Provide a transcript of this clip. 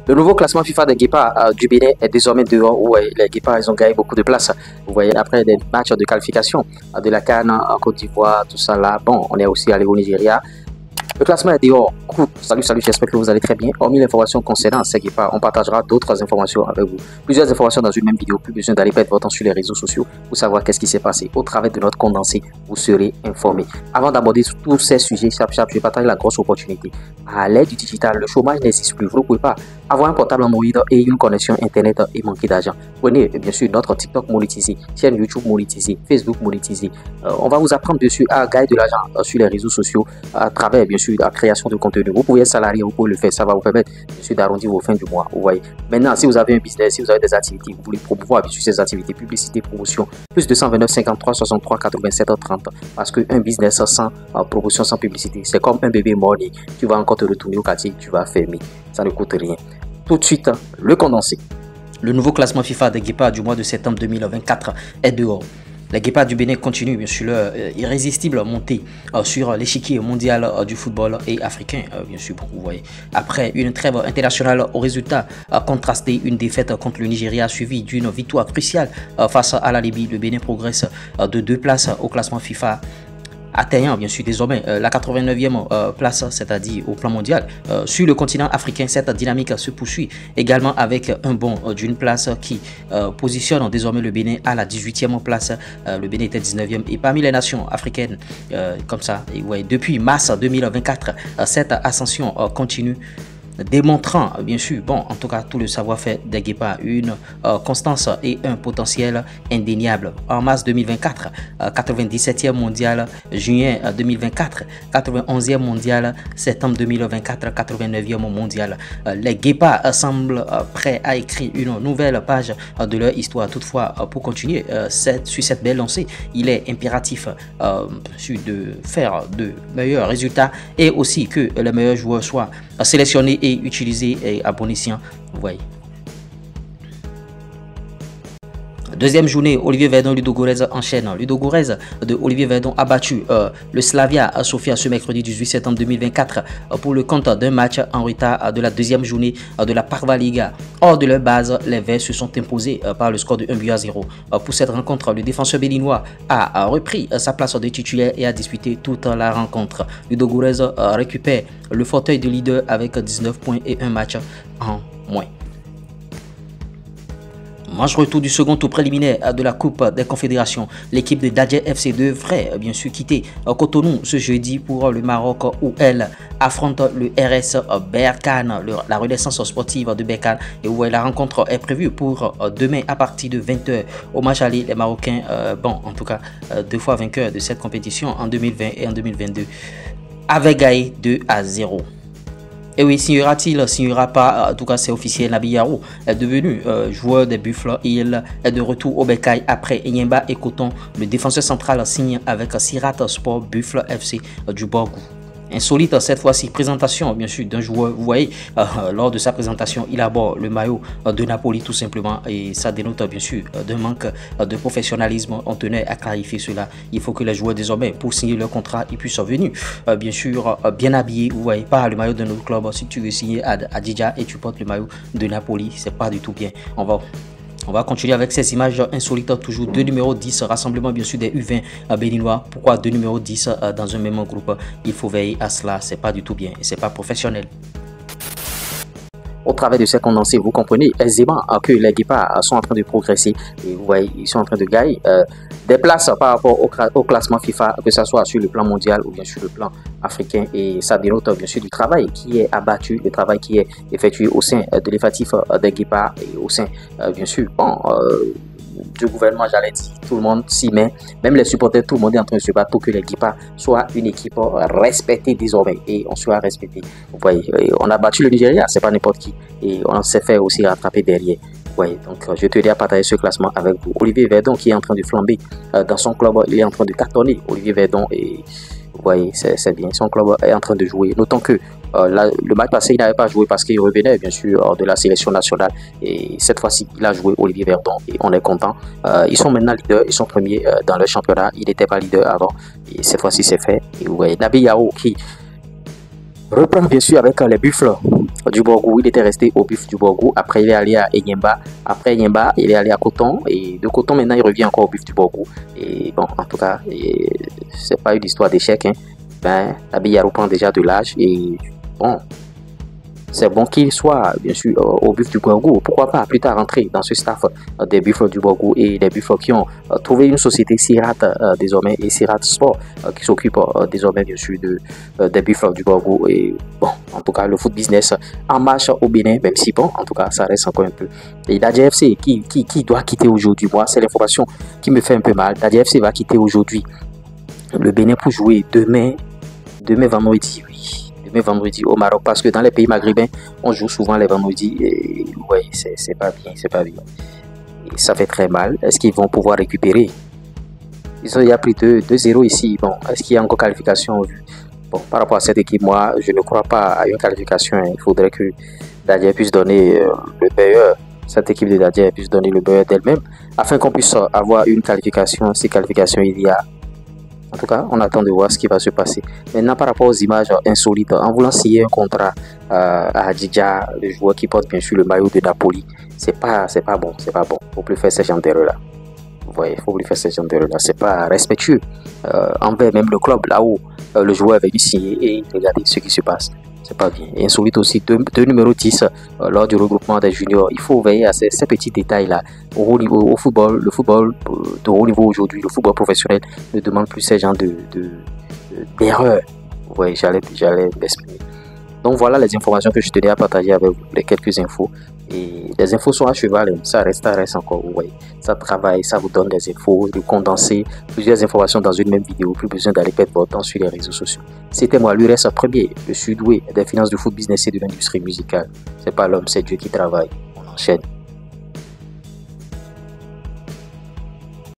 Le nouveau classement FIFA des Guépards du Bénin est désormais dehors. Où les Guépards ils ont gagné beaucoup de place. Vous voyez, après des matchs de qualification de la CAN en Côte d'Ivoire, tout ça là. Bon, on est aussi allé au Nigeria. Le classement est dehors. Salut, j'espère que vous allez très bien. Hormis l'information concernant ces Guépards, on partagera d'autres informations avec vous. Plusieurs informations dans une même vidéo. Plus besoin d'aller perdre votre temps sur les réseaux sociaux pour savoir qu'est-ce qui s'est passé. Au travers de notre condensé, vous serez informé. Avant d'aborder tous ces sujets, je partage la grosse opportunité. À l'ère du digital, le chômage n'existe plus. Vous ne pouvez pas avoir un portable Android et une connexion Internet et manquer d'argent. Prenez bien sûr notre TikTok monétisé, chaîne YouTube monétisée, Facebook monétisé. On va vous apprendre dessus à gagner de l'argent sur les réseaux sociaux à travers bien sûr la création de contenu. Vous pouvez être salarié, vous pouvez le faire, ça va vous permettre bien sûr d'arrondir vos fins du mois. Vous voyez. Maintenant, si vous avez un business, si vous avez des activités, vous voulez promouvoir bien sûr ces activités, publicité, promotion, plus 229 53 63 87 30. Parce qu'un business sans promotion, sans publicité, c'est comme un bébé mort-né. Tu vas encore te retourner au quartier, tu vas fermer. Ça ne coûte rien. Tout de suite, le condensé. Le nouveau classement FIFA des Guépards du mois de septembre 2024 est dehors. Les Guépards du Bénin continuent bien sûr leur irrésistible montée sur l'échiquier mondial du football et africain, bien sûr, vous voyez. Après une trêve internationale au résultat contrasté, une défaite contre le Nigeria suivie d'une victoire cruciale face à la Libye, le Bénin progresse de 2 places au classement FIFA, atteignant bien sûr désormais la 89e place, c'est-à-dire au plan mondial. Sur le continent africain, cette dynamique se poursuit également avec un bond d'une place qui positionne désormais le Bénin à la 18e place. Le Bénin était 19e et parmi les nations africaines comme ça, et ouais, depuis mars 2024, cette ascension continue, démontrant bien sûr, bon, en tout cas tout le savoir-faire des Guépards, une constance et un potentiel indéniable. En mars 2024, 97e mondial, juin 2024, 91e mondial, septembre 2024, 89e mondial. Les Guépards semblent prêts à écrire une nouvelle page de leur histoire. Toutefois, pour continuer sur cette belle lancée, il est impératif de faire de meilleurs résultats et aussi que les meilleurs joueurs soient sélectionnés et utilisés à bon escient. Vous voyez. Deuxième journée, Olivier Verdon, Ludogorets enchaîne. Ludogorets de Olivier Verdon a battu le Slavia Sofia ce mercredi 18 septembre 2024 pour le compte d'un match en retard de la deuxième journée de la Parva Liga. Hors de leur base, les Verts se sont imposés par le score de 1-0. Pour cette rencontre, le défenseur béninois a repris sa place de titulaire et a disputé toute la rencontre. Ludogorets récupère le fauteuil de leader avec 19 points et un match en moins. Match retour du second tour préliminaire de la Coupe des Confédérations. L'équipe de Dadje FC devrait bien sûr quitter Cotonou ce jeudi pour le Maroc où elle affronte le RS Berkane, la renaissance sportive de Berkane, et où la rencontre est prévue pour demain à partir de 20 h. Au match aller, les Marocains, bon en tout cas 2 fois vainqueurs de cette compétition en 2020 et en 2022, avaient gagné 2-0. Et oui, signera-t-il, signera pas, en tout cas c'est officiel, Nabi Yaro est devenu joueur des Buffles. Il est de retour au Bécaye après Enyemba et Coton. Le défenseur central signe avec Sirat Sport Buffle FC du Borgou. Insolite cette fois-ci, présentation bien sûr d'un joueur. Vous voyez, lors de sa présentation, il aborde le maillot de Napoli tout simplement, et ça dénote bien sûr d'un manque de professionnalisme. On tenait à clarifier cela. Il faut que les joueurs désormais, pour signer leur contrat, ils puissent venir bien sûr bien habillés. Vous voyez, pas le maillot de notre club. Si tu veux signer à Dija et tu portes le maillot de Napoli, c'est pas du tout bien. On va continuer avec ces images insolites, toujours 2 numéros 10, rassemblement bien sûr des U20 béninois. Pourquoi 2 numéros 10 dans un même groupe? Il faut veiller à cela, c'est pas du tout bien et c'est pas professionnel. Au travers de ces condensés, vous comprenez aisément que les Guépards sont en train de progresser. Et vous voyez, ils sont en train de gagner des places par rapport au classement FIFA, que ce soit sur le plan mondial ou bien sur le plan africain. Et ça dénote bien sûr du travail qui est abattu, le travail qui est effectué au sein de l'effectif des Guépards et au sein, bien sûr, bon, du gouvernement, j'allais dire, tout le monde s'y met, même les supporters, tout le monde est en train de se battre pour que les Guépards soient une équipe respectée désormais, et on soit respecté. Vous voyez, on a battu le Nigeria, c'est pas n'importe qui, et on s'est fait aussi rattraper derrière. Vous voyez, donc je tenais à partager ce classement avec vous. Olivier Verdon qui est en train de flamber dans son club, il est en train de cartonner. Olivier Verdon, et vous voyez, c'est bien, son club est en train de jouer, notons que le match passé, il n'avait pas joué parce qu'il revenait bien sûr de la sélection nationale, et cette fois-ci, il a joué Olivier Verdon et on est content. Ils sont maintenant leaders, ils sont premiers dans le championnat, il n'était pas leader avant et cette fois-ci c'est fait. Et vous voyez, Nabi Yao qui reprend bien sûr avec les Buffles du Borgou. Il était resté au Buff du Borgou. Après, il est allé à Enyimba. Après Enyimba, il est allé à Coton. Et de Coton, maintenant, il revient encore au Buff du Borgou. Et bon, en tout cas, c'est pas une histoire d'échec. Hein. Ben, Abiyaro prend déjà de l'âge. Et bon, c'est bon qu'il soit, bien sûr, au Buff du Borgou. Pourquoi pas plus tard rentrer dans ce staff des Buffs du Borgou et des Buffs qui ont trouvé une société Sirat désormais et Sirat Sport qui s'occupe désormais, bien sûr, des Buffs du Borgou. Et bon, en tout cas, le foot business en marche au Bénin, même si bon, en tout cas, ça reste encore un peu. Et Dadji FC qui doit quitter aujourd'hui, moi, c'est l'information qui me fait un peu mal. Dadji FC va quitter aujourd'hui le Bénin pour jouer demain vendredi, oui. Demain vendredi au Maroc, parce que dans les pays maghrébins on joue souvent les vendredis et ouais, c'est pas bien, et ça fait très mal. Est-ce qu'ils vont pouvoir récupérer? Il y a plus de 2-0 ici. Bon, est-ce qu'il y a encore qualification? Bon, par rapport à cette équipe, moi je ne crois pas à une qualification. Il faudrait que Dadji puisse donner le meilleur, cette équipe de Dadji puisse donner le meilleur d'elle-même afin qu'on puisse avoir une qualification. Si qualification il y a, en tout cas, on attend de voir ce qui va se passer. Maintenant, par rapport aux images insolites, en voulant signer un contrat à Hadidja, le joueur qui porte bien sûr le maillot de Napoli, c'est pas bon. Faut plus faire ce genre d'erreur-là. Vous voyez, faut plus faire ce genre d'erreur-là. C'est pas respectueux envers même le club là où le joueur est venu signer et regardez ce qui se passe. C'est pas bien. Et insolite aussi, deux numéro 10 lors du regroupement des juniors. Il faut veiller à ces petits détails-là. Au football, le football de haut niveau aujourd'hui, le football professionnel ne demande plus ces genres d'erreurs. Vous voyez, j'allais m'exprimer. Donc voilà les informations que je tenais à partager avec vous, les quelques infos. Et les infos sont à cheval, ça reste encore, vous voyez. Ça travaille, ça vous donne des infos, de condenser plusieurs informations dans une même vidéo. Plus besoin d'aller perdre votre temps sur les réseaux sociaux. C'était moi, l'URS premier, le sud-ouest des finances du foot business et de l'industrie musicale. C'est pas l'homme, c'est Dieu qui travaille. On enchaîne.